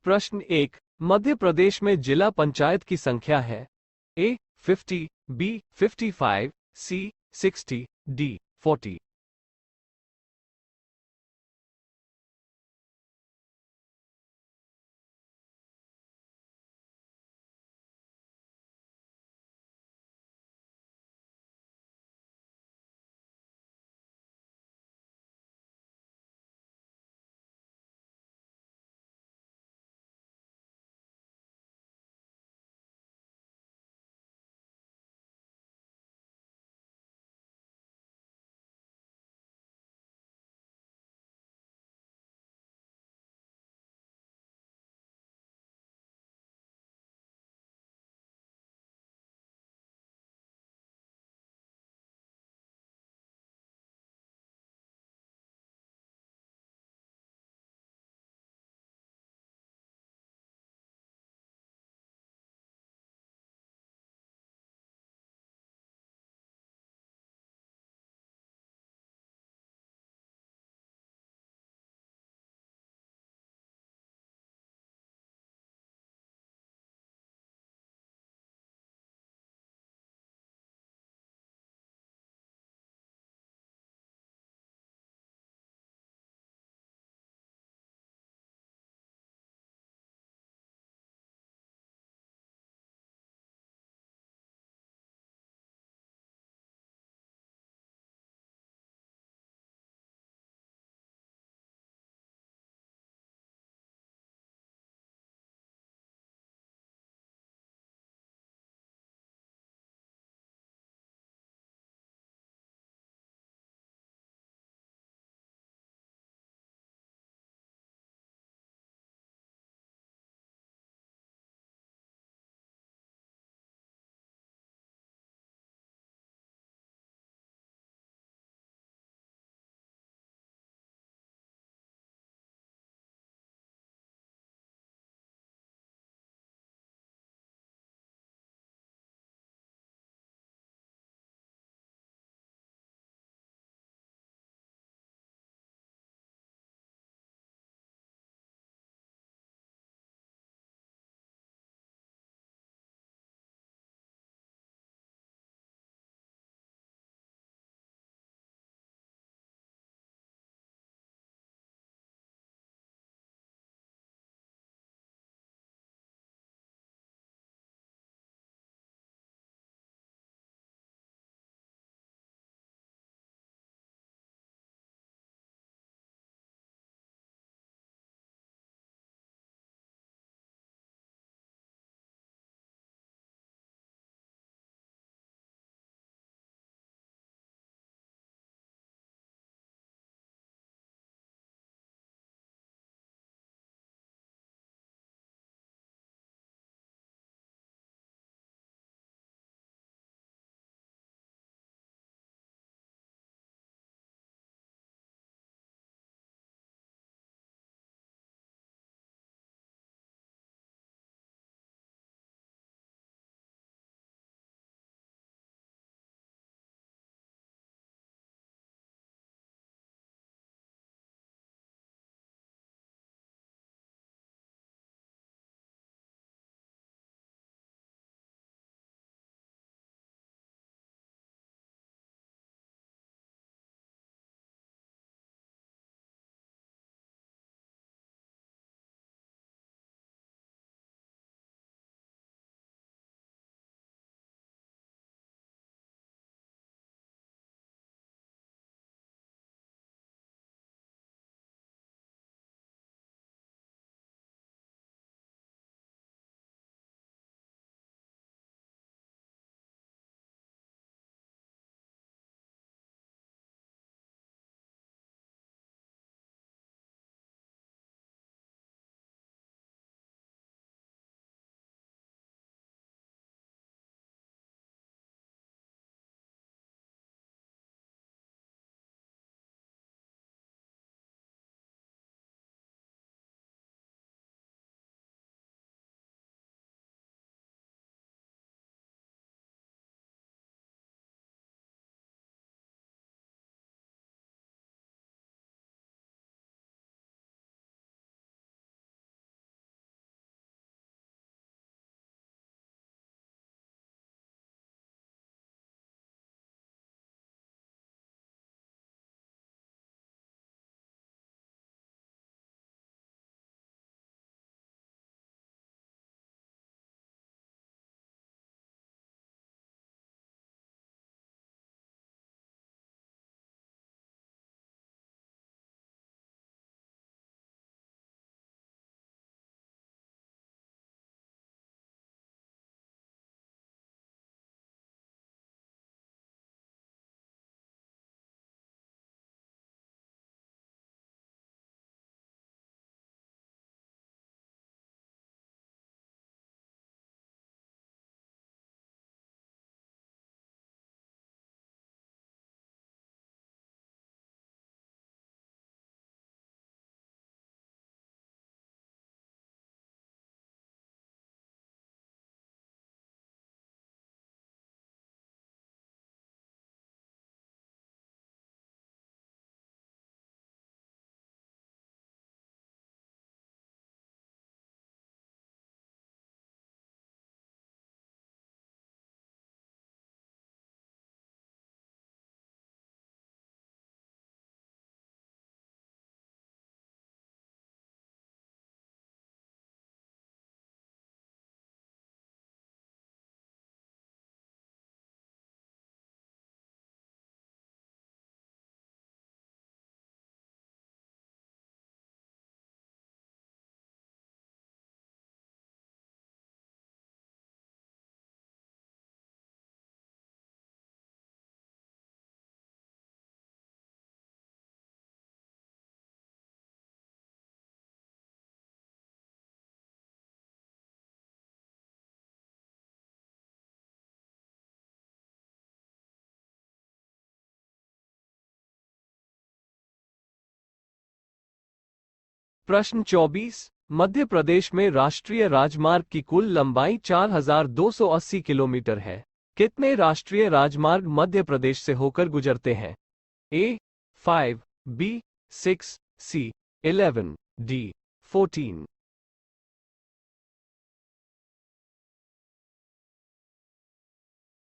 प्रश्न 1। मध्य प्रदेश में जिला पंचायत की संख्या है। ए 50, बी 55, सी 60, डी 40। प्रश्न 24। मध्य प्रदेश में राष्ट्रीय राजमार्ग की कुल लंबाई 4280 किलोमीटर है। कितने राष्ट्रीय राजमार्ग मध्य प्रदेश से होकर गुजरते हैं? ए 5, बी 6, सी 11, डी 14।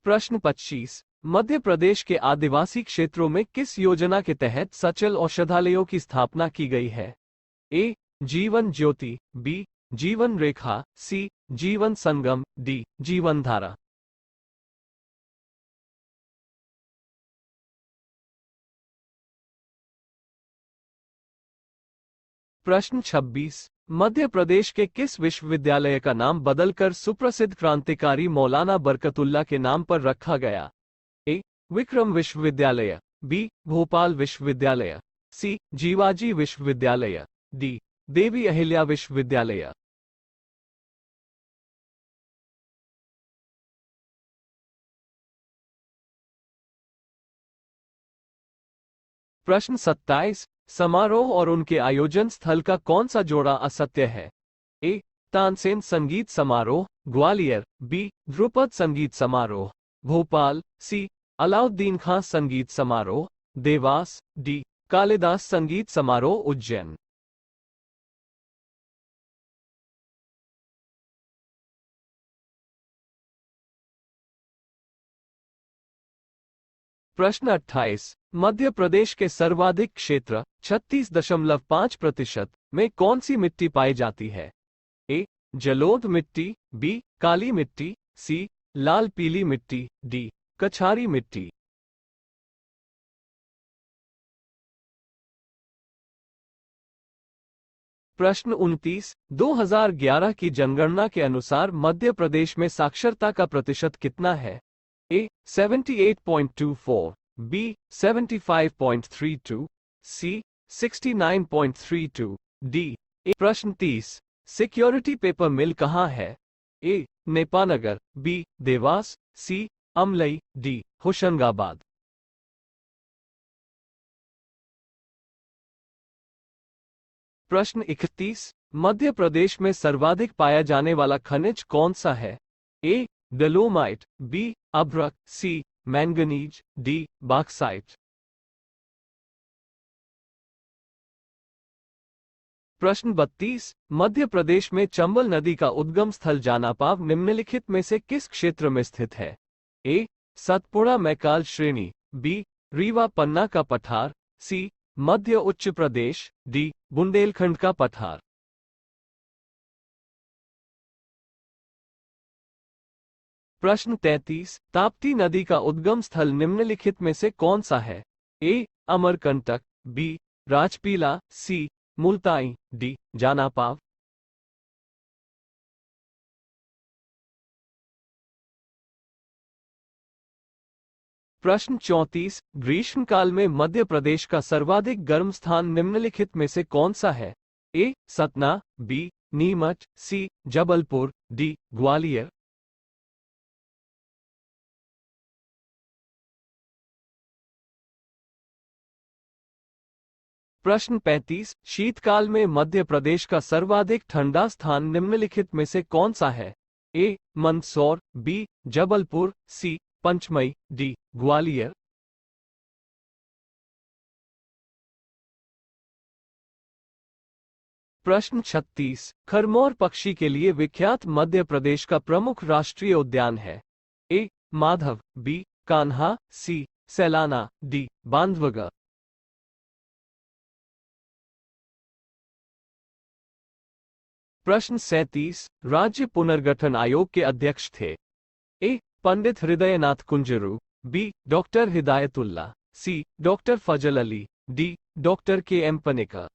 प्रश्न 25। मध्य प्रदेश के आदिवासी क्षेत्रों में किस योजना के तहत सचल औषधालयों की स्थापना की गई है? ए जीवन ज्योति, बी जीवन रेखा, सी जीवन संगम, डी जीवन धारा। प्रश्न 26। मध्य प्रदेश के किस विश्वविद्यालय का नाम बदलकर सुप्रसिद्ध क्रांतिकारी मौलाना बरकतुल्ला के नाम पर रखा गया? ए विक्रम विश्वविद्यालय, बी भोपाल विश्वविद्यालय, सी जीवाजी विश्वविद्यालय, डी देवी अहिल्या विश्वविद्यालय। प्रश्न 27। समारोह और उनके आयोजन स्थल का कौन सा जोड़ा असत्य है? ए तानसेन संगीत समारोह, ग्वालियर, बी ध्रुपद संगीत समारोह, भोपाल, सी अलाउद्दीन खां संगीत समारोह, देवास, डी कालिदास संगीत समारोह, उज्जैन। प्रश्न 28। मध्य प्रदेश के सर्वाधिक क्षेत्र 36.5% में कौन सी मिट्टी पाई जाती है? ए जलोढ़ मिट्टी, बी काली मिट्टी, सी लाल पीली मिट्टी, डी कछारी मिट्टी। प्रश्न 29। 2011 की जनगणना के अनुसार मध्य प्रदेश में साक्षरता का प्रतिशत कितना है? ए 78.24, बी 75.32, सी 69.32, डी ए। प्रश्न 30। सिक्योरिटी पेपर मिल कहाँ है? ए नेपानगर, बी देवास, सी अमलई, डी होशंगाबाद। प्रश्न 31। मध्य प्रदेश में सर्वाधिक पाया जाने वाला खनिज कौन सा है? ए डोलोमाइट, बी अभ्रक, सी मैंगनीज, डी बॉक्साइट। प्रश्न 32। मध्य प्रदेश में चंबल नदी का उद्गम स्थल जानापाव निम्नलिखित में से किस क्षेत्र में स्थित है? ए सतपुड़ा मैकाल श्रेणी, बी रीवा पन्ना का पठार, सी मध्य उच्च प्रदेश, डी बुंदेलखंड का पठार। प्रश्न 33। ताप्ती नदी का उद्गम स्थल निम्नलिखित में से कौन सा है? ए अमरकंटक, बी राजपीला, सी मुल्ताई, डी जानापाव। प्रश्न 34। ग्रीष्मकाल में मध्य प्रदेश का सर्वाधिक गर्म स्थान निम्नलिखित में से कौन सा है? ए सतना, बी नीमच, सी जबलपुर, डी ग्वालियर। प्रश्न 35। शीतकाल में मध्य प्रदेश का सर्वाधिक ठंडा स्थान निम्नलिखित में से कौन सा है? ए मंदसौर, बी जबलपुर, सी पंचमई, डी ग्वालियर। प्रश्न 36। खरमोर पक्षी के लिए विख्यात मध्य प्रदेश का प्रमुख राष्ट्रीय उद्यान है? ए माधव, बी कान्हा, सी सैलाना, डी बांधवगढ़। प्रश्न 37। राज्य पुनर्गठन आयोग के अध्यक्ष थे? ए पंडित हृदयनाथ कुंजरू, बी डॉक्टर हिदायतुल्ला, सी डॉक्टर फजल अली, डी डॉक्टर के एम पनेका।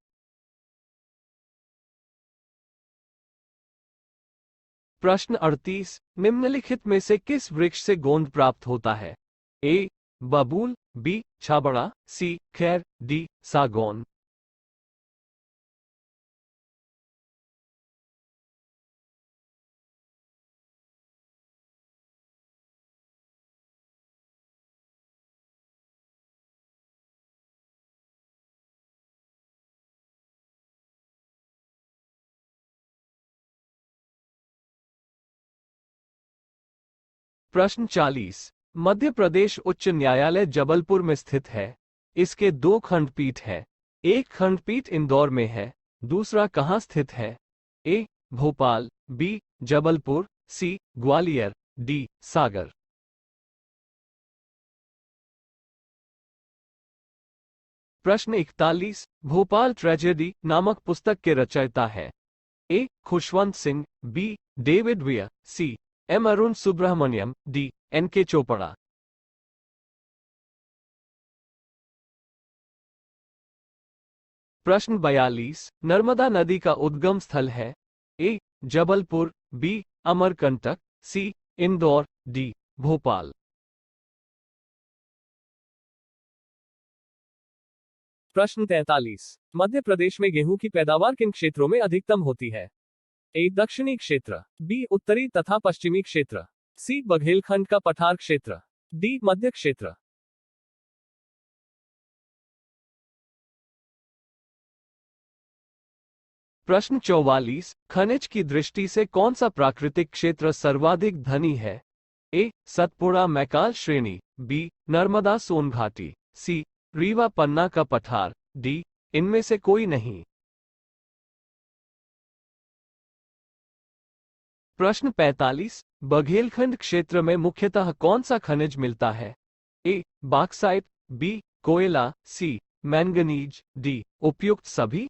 प्रश्न 38। निम्नलिखित में से किस वृक्ष से गोंद प्राप्त होता है? ए बबूल, बी छाबड़ा, सी खैर, डी सागौन। प्रश्न 40। मध्य प्रदेश उच्च न्यायालय जबलपुर में स्थित है। इसके 2 खंडपीठ है। एक खंडपीठ इंदौर में है, दूसरा कहाँ स्थित है? A. Bhopal, B. Jabalpur, C. Gwalior, D. Sagar. प्रश्न 41। भोपाल ट्रेजेडी नामक पुस्तक के रचयिता है। A. Khushwant Singh, B. David Weir, C. M. Arun Subrahmanyam, D. N. K. Chopra. प्रश्न 42। नर्मदा नदी का उद्गम स्थल है। ए. जबलपुर, बी. अमरकंटक, सी. इंदौर, डी. भोपाल। प्रश्न 43। मध्य प्रदेश में गेहूं की पैदावार किन क्षेत्रों में अधिकतम होती है? ए. दक्षिणी क्षेत्र, बी. उत्तरी तथा पश्चिमी क्षेत्र, सी. बघेलखंड का पठार क्षेत्र, डी. मध्य क्षेत्र। प्रश्न 44। खनिज की दृष्टि से कौन सा प्राकृतिक क्षेत्र सर्वाधिक धनी है? ए. सतपुड़ा मैकाल श्रेणी, बी. नर्मदा सोन घाटी, सी. रीवा पन्ना का पठार, डी. इनमें से कोई नहीं। प्रश्न 45। बघेलखंड क्षेत्र में मुख्यतः कौन सा खनिज मिलता है? ए. Bauxite, B. कोयला, सी. Manganese, D. उपयुक्त सभी।